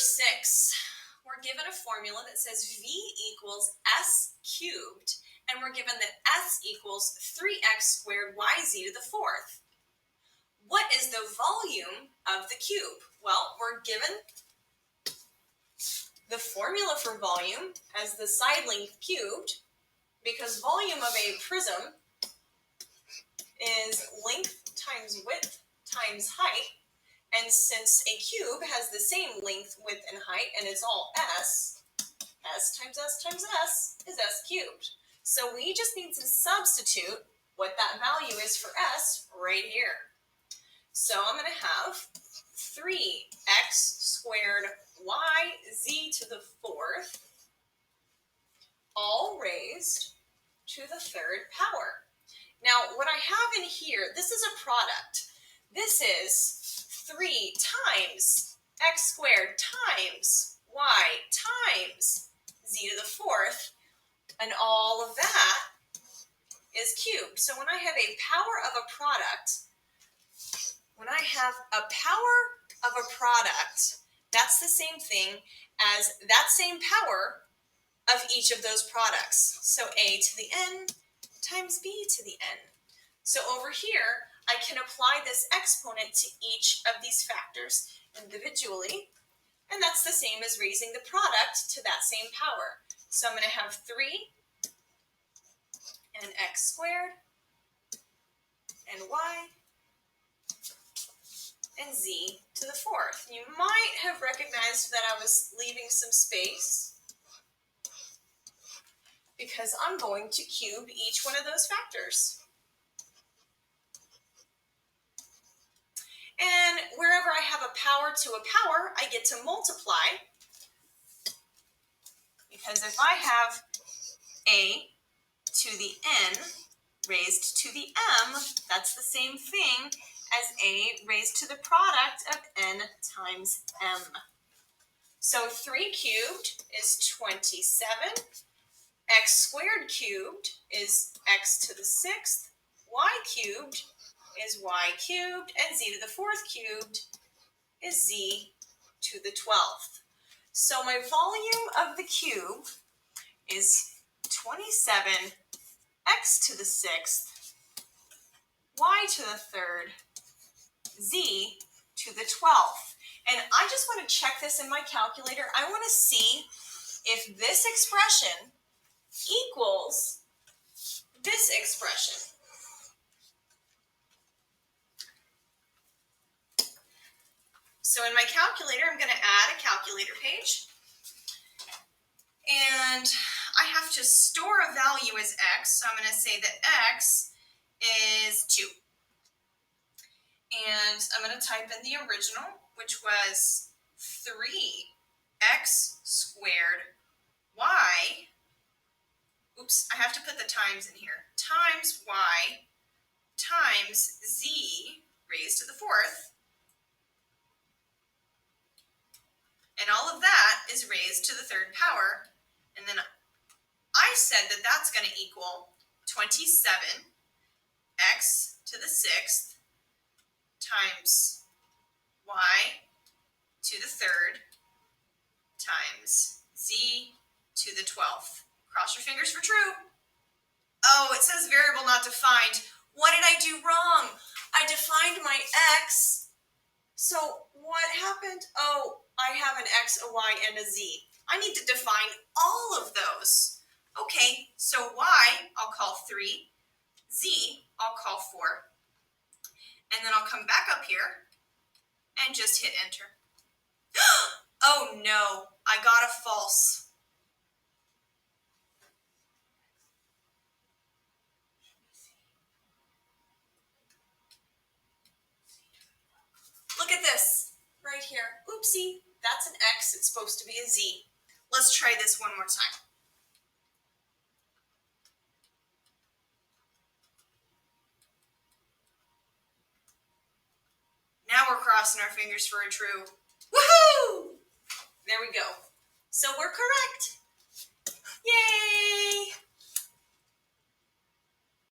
6, we're given a formula that says V equals S cubed, and we're given that S equals 3x squared yz to the 4th. What is the volume of the cube? Well, we're given the formula for volume as the side length cubed, because volume of a prism is length times width times height, and since a cube has the same length, width, and height, and it's all S, S times S times S is S cubed. So we just need to substitute what that value is for S right here. So I'm going to have 3x squared yz to the 4th, all raised to the 3rd power. Now, what I have in here, this is a product. This is 3 times x squared times y times z to the 4th, and all of that is cubed. So when I have a power of a product, that's the same thing as that same power of each of those products. So a to the n times b to the n. So over here, I can apply this exponent to each of these factors individually, and that's the same as raising the product to that same power. So I'm going to have 3 and x squared and y and z to the 4th. You might have recognized that I was leaving some space because I'm going to cube each one of those factors. And wherever I have a power to a power, I get to multiply, because if I have a to the n raised to the m, that's the same thing as a raised to the product of n times m. So 3 cubed is 27, x squared cubed is x to the 6th, y cubed is y cubed, and z to the 4th cubed is z to the 12th. So my volume of the cube is 27 x to the 6th, y to the 3rd, z to the 12th. And I just want to check this in my calculator. I want to see if this expression equals this expression. So in my calculator, I'm going to add a calculator page. And I have to store a value as x, so I'm going to say that x is 2. And I'm going to type in the original, which was 3x squared y, oops, I have to put the times in here, times y times z raised to the 4th. And all of that is raised to the 3rd power. And then I said that that's going to equal 27 x to the 6th times y to the 3rd times z to the 12th. Cross your fingers for true. Oh, it says variable not defined. What did I do wrong? I defined my x. So what happened? Oh, I have an x, a y, and a z. I need to define all of those. Okay, so y, I'll call 3. Z, I'll call 4. And then I'll come back up here and just hit enter. Oh no, I got a false. Look at this right here. Oopsie, that's an x, it's supposed to be a z. Let's try this one more time. Now we're crossing our fingers for a true. Woohoo! There we go. So we're correct. Yay!